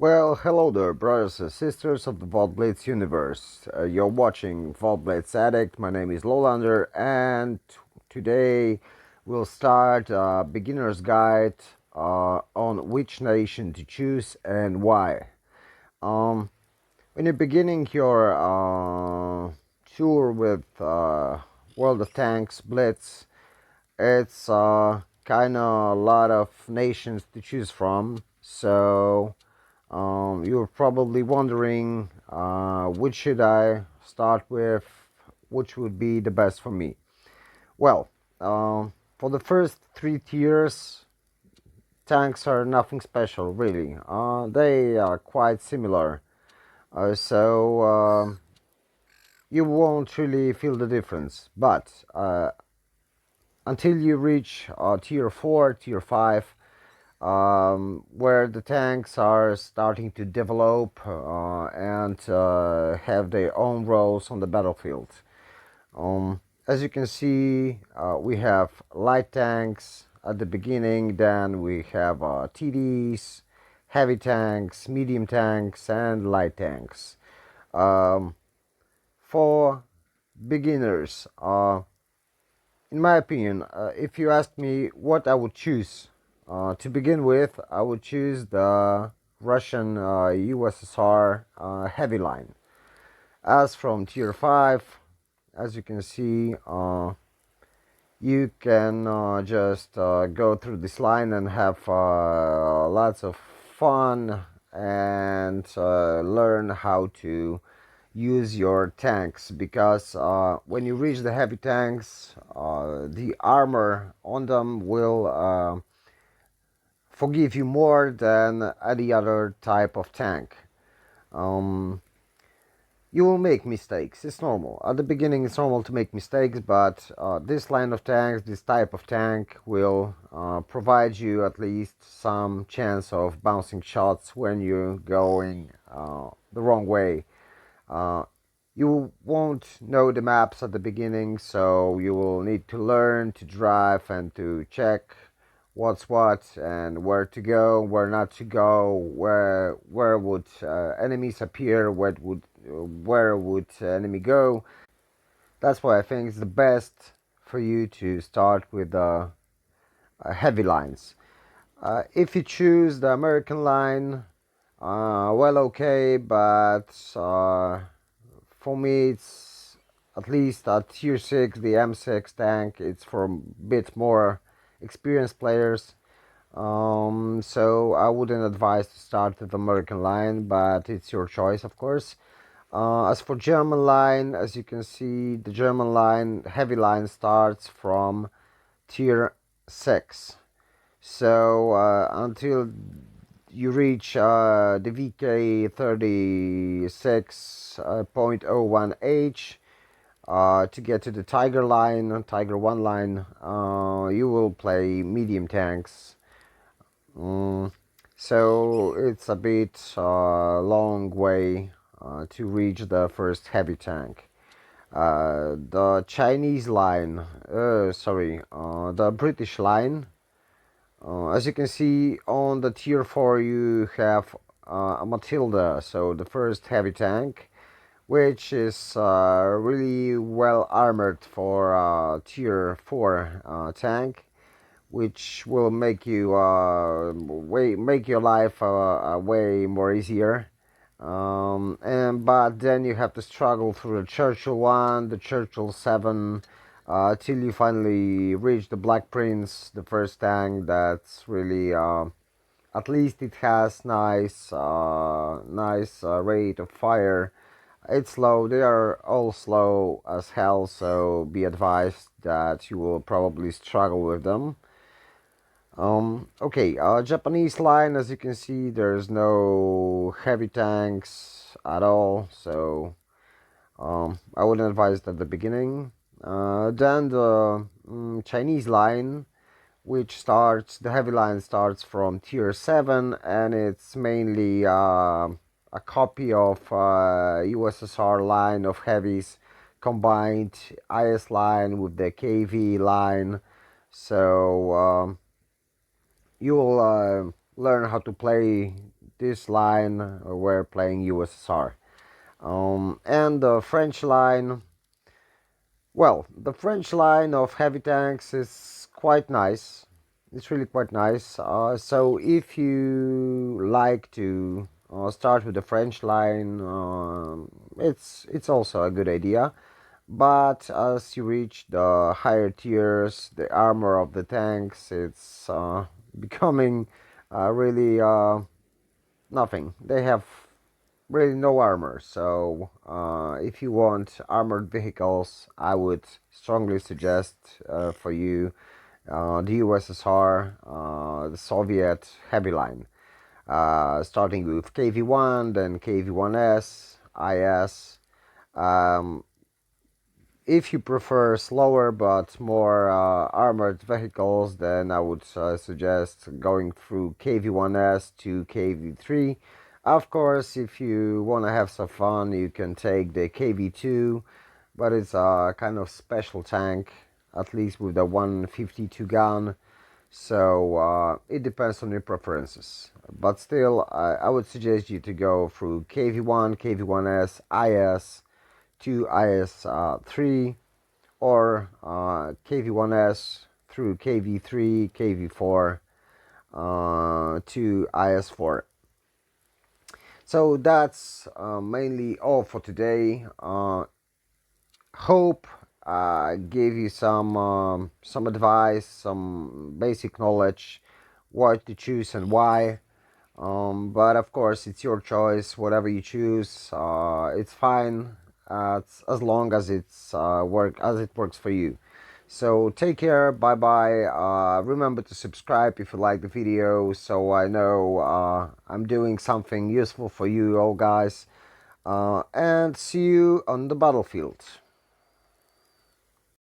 Well, hello there, brothers and sisters of the WoT Blitz universe. You're watching WoT Blitz Addict. My name is Lolander, and today we'll start a beginner's guide on which nation to choose and why. Um, when you're beginning your tour with World of Tanks Blitz, it's kind of a lot of nations to choose from, so you're probably wondering which should I start with, which would be the best for me. Well, for the first three tiers, tanks are nothing special really. They are quite similar, so you won't really feel the difference. But until you reach tier 4, tier 5, where the tanks are starting to develop and have their own roles on the battlefield. As you can see, we have light tanks at the beginning, then we have TDs, heavy tanks, medium tanks, and light tanks. Um, for beginners, in my opinion, if you ask me what I would choose to begin with, I would choose the Russian USSR heavy line. As from tier 5, as you can see, you can just go through this line and have lots of fun and learn how to use your tanks, because when you reach the heavy tanks, the armor on them will forgive you more than any other type of tank. Um, you will make mistakes. It's normal. At the beginning, it's normal to make mistakes, but this line of tanks, this type of tank, will provide you at least some chance of bouncing shots when you're going the wrong way. Uh, you won't know the maps at the beginning, so you will need to learn to drive and to check what's what and where to go, where not to go, where would enemies appear, where would enemy go. That's why I think it's the best for you to start with the heavy lines. If you choose the American line, well, okay, but for me, it's at least at tier 6, the M6 tank. It's for a bit more experienced players. So I wouldn't advise to start with American line, but it's your choice, of course. As for German line, as you can see, the German line, heavy line, starts from tier 6. So until you reach the VK 36.01H to get to the Tiger line, Tiger 1 line, you will play medium tanks. So it's a bit long way to reach the first heavy tank. The Chinese line, the British line. As you can see on the tier 4, you have a Matilda, so the first heavy tank, which is really well armored for tier 4 tank, which will make you make your life way more easier. And but then you have to struggle through the Churchill 1, the Churchill 7, till you finally reach the Black Prince, the first tank that's really at least it has nice rate of fire. It's slow. They are all slow as hell, so be advised that you will probably struggle with them. Okay, Japanese line, as you can see, there's no heavy tanks at all, so I wouldn't advise that at the beginning. Then the Chinese line, the heavy line starts from tier 7, and it's mainly a copy of USSR line of heavies combined IS line with the KV line. So you will learn how to play this line we're playing USSR. And the French line, well, the French line of heavy tanks is quite nice. It's really quite nice. So if you like to start with the French line, it's also a good idea. But as you reach the higher tiers, the armor of the tanks, it's becoming really nothing. They have really no armor. So if you want armored vehicles, I would strongly suggest for you the USSR, the Soviet heavy line, starting with KV-1, then KV-1S, IS. Um, if you prefer slower but more armored vehicles, then I would suggest going through KV-1S to KV-3. Of course, if you want to have some fun, you can take the KV-2, but it's a kind of special tank, at least with the 152 gun. So it depends on your preferences. But still, I would suggest you to go through KV-1, KV-1S, IS, to IS3, or KV1S through KV3, KV4 to IS4. So that's mainly all for today. Hope gave you some advice, some basic knowledge, what to choose and why. But of course, it's your choice. Whatever you choose, it's fine. As long as it works for you. So take care. Bye bye. Remember to subscribe if you like the video, so I know I'm doing something useful for you all guys. And see you on the battlefield.